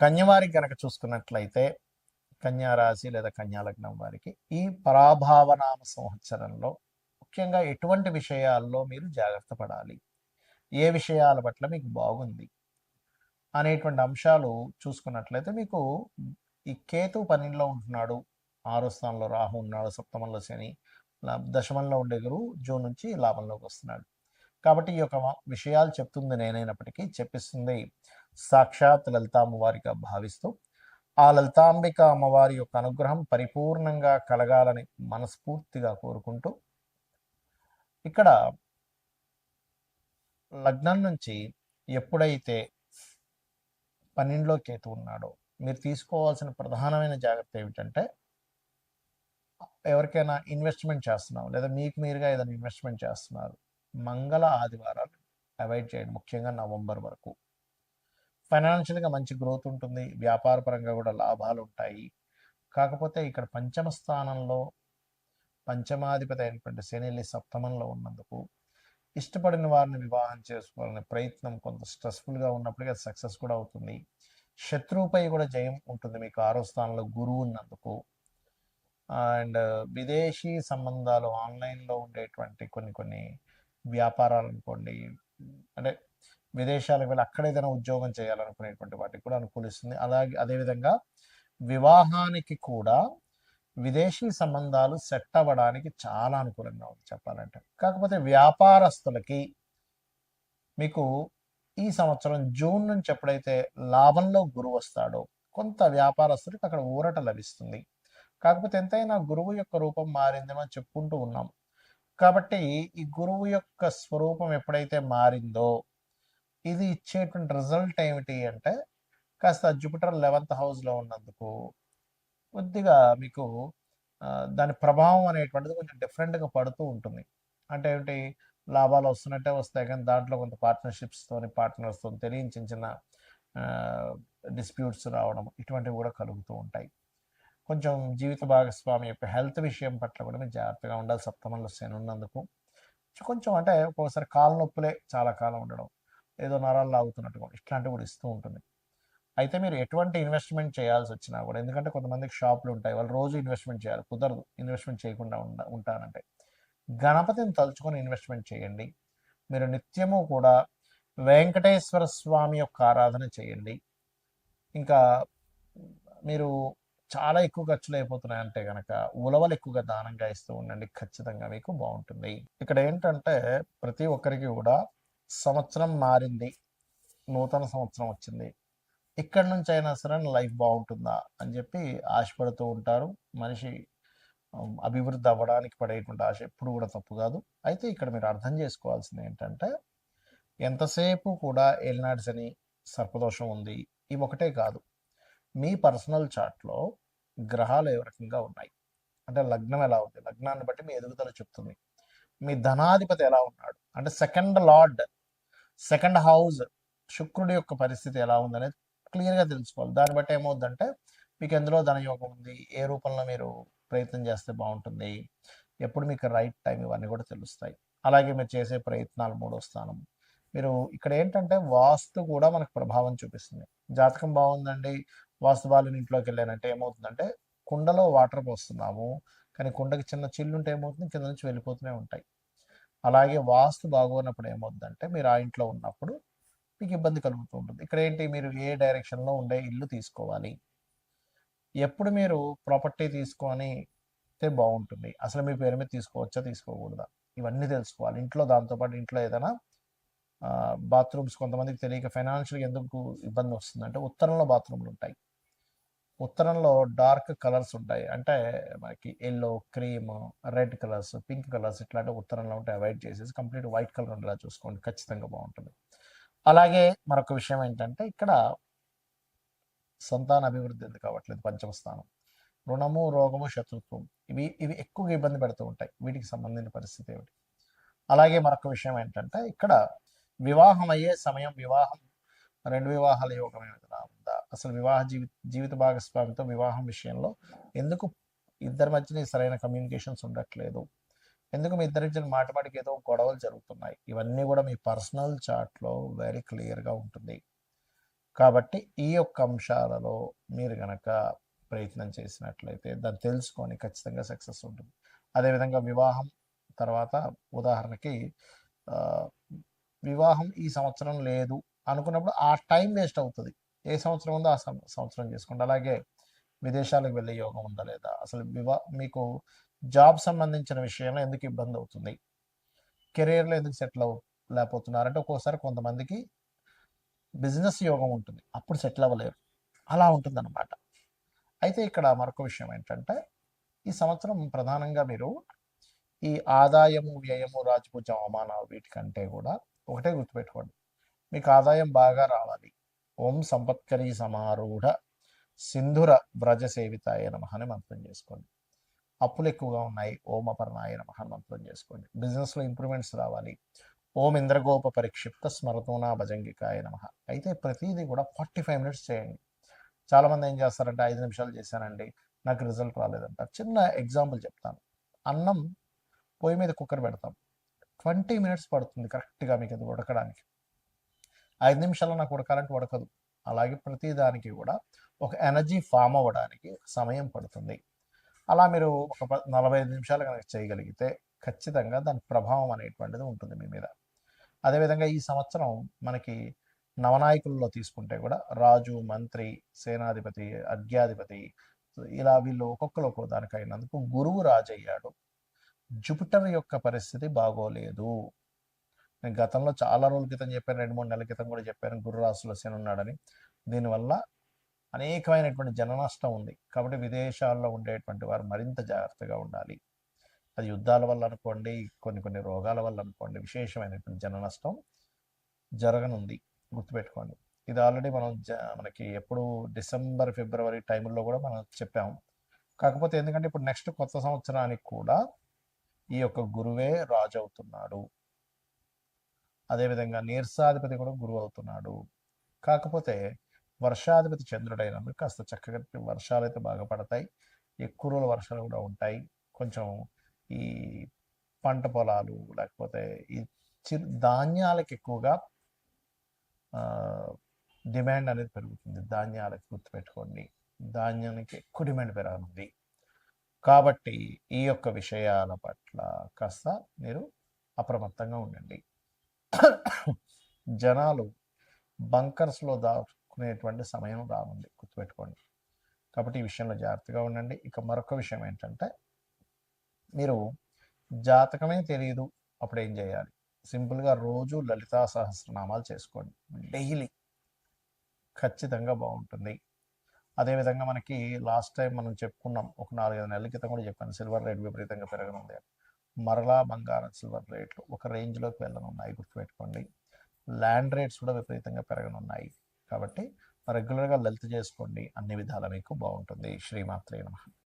కన్యవారికి గనక చూసుకున్నట్లయితే కన్యా రాశి లేదా కన్యా లగ్నం వారికి ఈ పరాభావనామ సంవత్సరంలో ముఖ్యంగా ఎటువంటి విషయాల్లో మీరు జాగ్రత్త పడాలి, ఏ విషయాల పట్ల మీకు బాగుంది అనేటువంటి అంశాలు చూసుకున్నట్లయితే మీకు ఈ కేతు పన్నెండులో ఉంటున్నాడు, 6వ స్థానంలో రాహు ఉన్నాడు, సప్తమంలో శని, దశమంలో ఉండే గురువు జూన్ నుంచి లాభంలోకి వస్తున్నాడు. కాబట్టి ఈ యొక్క విషయాలు చెప్తుంది నేనైనప్పటికీ చెప్పిస్తుంది సాక్షాత్ లలితా అమ్మవారిగా భావిస్తూ ఆ లలితాంబిక అమ్మవారి యొక్క అనుగ్రహం పరిపూర్ణంగా కలగాలని మనస్ఫూర్తిగా కోరుకుంటూ ఇక్కడ లగ్నం నుంచి ఎప్పుడైతే 12లో కేతు ఉన్నాడో మీరు తీసుకోవాల్సిన ప్రధానమైన జాగ్రత్త ఏమిటంటే, ఎవరికైనా ఇన్వెస్ట్మెంట్ చేస్తున్నాం లేదా మీకు మీరుగా ఏదైనా ఇన్వెస్ట్మెంట్ చేస్తున్నారు, మంగళ ఆదివారాలు అవాయిడ్ చేయండి. ముఖ్యంగా నవంబర్ వరకు ఫైనాన్షియల్గా మంచి గ్రోత్ ఉంటుంది, వ్యాపార పరంగా కూడా లాభాలు ఉంటాయి. కాకపోతే ఇక్కడ పంచమ స్థానంలో పంచమాధిపతి అయినటువంటి శని సప్తమంలో ఉన్నందుకు ఇష్టపడిన వారిని వివాహం చేసుకోవాలనే ప్రయత్నం కొంత స్ట్రెస్ఫుల్గా ఉన్నప్పటికీ అది సక్సెస్ కూడా అవుతుంది. శత్రువుపై కూడా జయం ఉంటుంది మీకు 6వ స్థానంలో గురువు ఉన్నందుకు. అండ్ విదేశీ సంబంధాలు, ఆన్లైన్లో ఉండేటువంటి కొన్ని వ్యాపారాలు అనుకోండి, అంటే విదేశాలకు వెళ్ళి అక్కడ ఏదైనా ఉద్యోగం చేయాలనుకునేటువంటి వాటికి కూడా అనుకూలిస్తుంది. అలాగే అదేవిధంగా వివాహానికి కూడా విదేశీ సంబంధాలు సెట్ అవ్వడానికి చాలా అనుకూలంగా ఉంది చెప్పాలంటే. కాకపోతే వ్యాపారస్తులకి మీకు ఈ సంవత్సరం జూన్ నుంచి ఎప్పుడైతే లాభంలో గురువు వస్తాడో కొంత వ్యాపారస్తుడికి అక్కడ ఊరట లభిస్తుంది. కాకపోతే ఎంతైనా గురువు యొక్క రూపం మారిందని మనం చెప్పుకుంటూ ఉన్నాం. కాబట్టి ఈ గురువు యొక్క స్వరూపం ఎప్పుడైతే మారిందో ఇది ఇచ్చేటువంటి రిజల్ట్ ఏమిటి అంటే, కాస్త జూపిటర్ 11th హౌస్లో ఉన్నందుకు కొద్దిగా మీకు దాని ప్రభావం అనేటువంటిది కొంచెం డిఫరెంట్గా పడుతూ ఉంటుంది. అంటే ఏమిటి, లాభాలు వస్తున్నట్టే వస్తాయి కానీ దాంట్లో కొంత పార్ట్నర్స్తో తెలియని చిన్న డిస్ప్యూట్స్ రావడం ఇటువంటివి కూడా కలుగుతూ ఉంటాయి. కొంచెం జీవిత భాగస్వామి యొక్క హెల్త్ విషయం పట్ల కూడా మీరు జాగ్రత్తగా ఉండాలి. సప్తమంలో శని ఉన్నందుకు కొంచెం అంటే ఒక్కోసారి కాళ్ళ నొప్పులే చాలా కాలం ఉండడం, ఏదో నరాలు లాగుతున్నట్టుగా ఇట్లాంటివి కూడా ఇస్తూ ఉంటుంది. అయితే మీరు ఎటువంటి ఇన్వెస్ట్మెంట్ చేయాల్సి వచ్చినా కూడా, ఎందుకంటే కొంతమందికి షాపులు ఉంటాయి, వాళ్ళు రోజు ఇన్వెస్ట్మెంట్ చేయాలి, కుదరదు ఇన్వెస్ట్మెంట్ చేయకుండా ఉంటానంటే గణపతిని తలుచుకొని ఇన్వెస్ట్మెంట్ చేయండి. మీరు నిత్యము కూడా వెంకటేశ్వర స్వామి యొక్క ఆరాధన చేయండి. ఇంకా మీరు చాలా ఎక్కువ ఖర్చులు అయిపోతున్నాయి అంటే కనుక ఉలవలు ఎక్కువగా దానంగా ఇస్తూ ఉండండి, ఖచ్చితంగా మీకు బాగుంటుంది. ఇక్కడ ఏంటంటే ప్రతి ఒక్కరికి కూడా సంవత్సరం మారింది, నూతన సంవత్సరం వచ్చింది, ఇక్కడి నుంచి అయినా సరే లైఫ్ బాగుంటుందా అని చెప్పి ఆశపడుతూ ఉంటారు. మనిషి అభివృద్ధి అవ్వడానికి పడేటువంటి ఆశ ఎప్పుడు కూడా తప్పు కాదు. అయితే ఇక్కడ మీరు అర్థం చేసుకోవాల్సింది ఏంటంటే, ఎంతసేపు కూడా ఏలినాటి శని, సర్పదోషం ఉంది, ఇవి ఒకటే కాదు, మీ పర్సనల్ చార్ట్లో గ్రహాలు ఏ రకంగా ఉన్నాయి అంటే లగ్నం ఎలా ఉంది, లగ్నాన్ని బట్టి మీ ఎదుగుదల చెప్తుంది. మీ ధనాధిపతి ఎలా ఉన్నాడు అంటే సెకండ్ హౌస్ శుక్రుడి యొక్క పరిస్థితి ఎలా ఉందనేది క్లియర్గా తెలుసుకోవాలి. దాన్ని బట్టి ఏమవుద్దంటే మీకు ఎందులో ధనయోగం ఉంది, ఏ రూపంలో మీరు ప్రయత్నం చేస్తే బాగుంటుంది, ఎప్పుడు మీకు రైట్ టైం, ఇవన్నీ కూడా తెలుస్తాయి. అలాగే మీరు చేసే ప్రయత్నాలు 3వ స్థానం. మీరు ఇక్కడ ఏంటంటే వాస్తు కూడా మనకు ప్రభావం చూపిస్తుంది. జాతకం బాగుందండి, వాస్తు బాలని ఇంట్లోకి వెళ్ళానంటే ఏమవుతుందంటే కుండలో వాటర్ పోస్తున్నాము కానీ కుండకి చిన్న చిల్లుంటే ఏమవుతుంది, కింద నుంచి వెళ్ళిపోతూనే ఉంటాయి. అలాగే వాస్తు బాగోనప్పుడు ఏమవుతుందంటే మీరు ఆ ఇంట్లో ఉన్నప్పుడు మీకు ఇబ్బంది కలుగుతూ ఉంటుంది. ఇక్కడ ఏంటి, మీరు ఏ డైరెక్షన్లో ఉండే ఇల్లు తీసుకోవాలి, ఎప్పుడు మీరు ప్రాపర్టీ తీసుకొని బాగుంటుంది, అసలు మీ పేరు మీద తీసుకోవచ్చా తీసుకోకూడదా, ఇవన్నీ తెలుసుకోవాలి ఇంట్లో. దాంతోపాటు ఇంట్లో ఏదైనా బాత్రూమ్స్ కొంతమందికి తెలియక ఫైనాన్షియల్గా ఎందుకు ఇబ్బంది వస్తుందంటే ఉత్తరంలో బాత్రూమ్లు ఉంటాయి, ఉత్తరంలో డార్క్ కలర్స్ ఉంటాయి, అంటే మనకి yellow, cream, red colours, pink colours ఇట్లాంటి ఉత్తరంలో ఉంటే అవాయిడ్ చేసేసి కంప్లీట్ వైట్ కలర్ ఉండేలా చూసుకోండి, ఖచ్చితంగా బాగుంటుంది. అలాగే మరొక విషయం ఏంటంటే ఇక్కడ సంతాన అభివృద్ధి ఎందుకు కావట్లేదు, పంచమ స్థానం, రుణము, రోగము, శత్రుత్వం, ఇవి ఎక్కువగా ఇబ్బంది పెడుతూ ఉంటాయి. వీటికి సంబంధించిన పరిస్థితి ఏమిటి. అలాగే మరొక విషయం ఏంటంటే ఇక్కడ వివాహం అయ్యే సమయం, వివాహం 2 వివాహాల యోగం ఏమైనా ఉందా, అసలు జీవిత భాగస్వామితో వివాహం విషయంలో ఎందుకు ఇద్దరి మధ్యన సరైన కమ్యూనికేషన్స్ ఉండట్లేదు, ఎందుకు మీ ఇద్దరి మాటికి ఏదో గొడవలు జరుగుతున్నాయి, ఇవన్నీ కూడా మీ పర్సనల్ చార్ట్లో వెరీ క్లియర్గా ఉంటుంది. కాబట్టి ఈ యొక్క అంశాలలో మీరు గనక ప్రయత్నం చేసినట్లయితే దాన్ని తెలుసుకొని ఖచ్చితంగా సక్సెస్ ఉంటుంది. అదేవిధంగా వివాహం తర్వాత ఉదాహరణకి వివాహం ఈ సంవత్సరం లేదు అనుకున్నప్పుడు ఆ టైం వేస్ట్ అవుతుంది. ఏ సంవత్సరం ఉందో ఆ సంవత్సరం చేసుకోండి. అలాగే విదేశాలకు వెళ్ళే యోగం ఉందా లేదా, అసలు మీకు జాబ్ సంబంధించిన విషయంలో ఎందుకు ఇబ్బంది అవుతుంది, కెరీర్లో ఎందుకు సెటిల్ లేకపోతున్నారంటే ఒక్కోసారి కొంతమందికి బిజినెస్ యోగం ఉంటుంది, అప్పుడు సెటిల్ అవ్వలేరు, అలా ఉంటుందన్నమాట. అయితే ఇక్కడ మరొక విషయం ఏంటంటే ఈ సంవత్సరం ప్రధానంగా మీరు ఈ ఆదాయము వ్యయము రాజపూజ్యం అవమానాలు వీటికంటే కూడా ఒకటే గుర్తుపెట్టుకోండి, మీకు ఆదాయం బాగా రావాలి. ఓం సంపత్కరీ సమారూఢ సింధుర వ్రజ సేవితాయ నమః అని మంత్రం చేసుకోండి. అప్పులు ఎక్కువగా ఉన్నాయి, ఓం అపర్ణాయ నమః అని మంత్రం చేసుకోండి. బిజినెస్లో ఇంప్రూవ్మెంట్స్ రావాలి, ఓం ఇంద్రగోప పరిక్షిప్త స్మరతోనా భజంగికాయ నమః. అయితే ప్రతిదీ కూడా 45 మినిట్స్ చేయండి. చాలామంది ఏం చేస్తారంటే 5 నిమిషాలు చేశానండి నాకు రిజల్ట్ రాలేదంటారు. చిన్న ఎగ్జాంపుల్ చెప్తాను. అన్నం పొయ్యి మీద కుక్కర్ పెడతాం, 20 మినిట్స్ పడుతుంది కరెక్ట్గా మీకు అది ఉడకడానికి. 5 నిమిషాల్లో నాకు ఉడకాలంటే ఉడకదు. అలాగే ప్రతి దానికి కూడా ఒక ఎనర్జీ ఫామ్ అవ్వడానికి సమయం పడుతుంది. అలా మీరు ఒక 45 నిమిషాలు కనుక చేయగలిగితే ఖచ్చితంగా దాని ప్రభావం అనేటువంటిది ఉంటుంది మీ మీద. అదేవిధంగా ఈ సంవత్సరం మనకి నవనాయకుల్లో తీసుకుంటే కూడా రాజు, మంత్రి, సేనాధిపతి, అర్ఘ్యాధిపతి ఇలా వీళ్ళు ఒక్కొక్కరు ఒక్కో దానికి అయినందుకు గురువు రాజు అయ్యాడు. జూపిటర్ యొక్క పరిస్థితి బాగోలేదు. నేను గతంలో చాలా రోజుల క్రితం చెప్పాను, 2-3 నెలల క్రితం కూడా చెప్పాను గురు రాశిలో శని ఉన్నాడని. దీనివల్ల అనేకమైనటువంటి జన నష్టం ఉంది. కాబట్టి విదేశాల్లో ఉండేటువంటి వారు మరింత జాగ్రత్తగా ఉండాలి. అది యుద్ధాల వల్ల అనుకోండి, కొన్ని రోగాల వల్ల అనుకోండి, విశేషమైనటువంటి జన నష్టం జరగనుంది, గుర్తుపెట్టుకోండి. ఇది ఆల్రెడీ మనం మనకి ఎప్పుడు డిసెంబర్, ఫిబ్రవరి టైంలో కూడా మనం చెప్పాము. కాకపోతే ఎందుకంటే ఇప్పుడు నెక్స్ట్ కొత్త సంవత్సరానికి కూడా ఈ యొక్క గురువే రాజు అవుతున్నాడు. అదేవిధంగా నీర్సాధిపతి కూడా గురువు అవుతున్నాడు. కాకపోతే వర్షాధిపతి చంద్రుడైనందుకు కాస్త చక్కగా వర్షాలు అయితే బాగా పడతాయి, ఎక్కువ రోజుల వర్షాలు కూడా ఉంటాయి. కొంచెం ఈ పంట పొలాలు లేకపోతే ఈ ధాన్యాలకు ఎక్కువగా డిమాండ్ అనేది పెరుగుతుంది. ధాన్యాలకు గుర్తుపెట్టుకోండి, ధాన్యానికి ఎక్కువ డిమాండ్ పెరగనుంది. కాబట్టి ఈ యొక్క విషయాల పట్ల కాస్త మీరు అప్రమత్తంగా ఉండండి. జనాలు బంకర్స్లో దాచుకునేటువంటి సమయం రానుంది, గుర్తుపెట్టుకోండి. కాబట్టి ఈ విషయంలో జాగ్రత్తగా ఉండండి. ఇక మరొక విషయం ఏంటంటే మీరు జాతకమే తెలియదు అప్పుడు ఏం చేయాలి? సింపుల్గా రోజు లలితా సహస్రనామాలు చేసుకోండి డైలీ, ఖచ్చితంగా బాగుంటుంది. అదేవిధంగా మనకి లాస్ట్ టైం మనం చెప్పుకున్నాం, ఒక 4-5 నెలల క్రితం కూడా చెప్పాను, సిల్వర్ రేట్ విపరీతంగా పెరగనుంది. మరలా బంగారం సిల్వర్ రేట్లు ఒక రేంజ్లోకి వెళ్ళనున్నాయి, గుర్తుపెట్టుకోండి. ల్యాండ్ రేట్స్ కూడా విపరీతంగా పెరగనున్నాయి. కాబట్టి రెగ్యులర్గా లలిత చేసుకోండి, అన్ని విధాలా మీకు బాగుంటుంది. శ్రీమాత్రే నమః.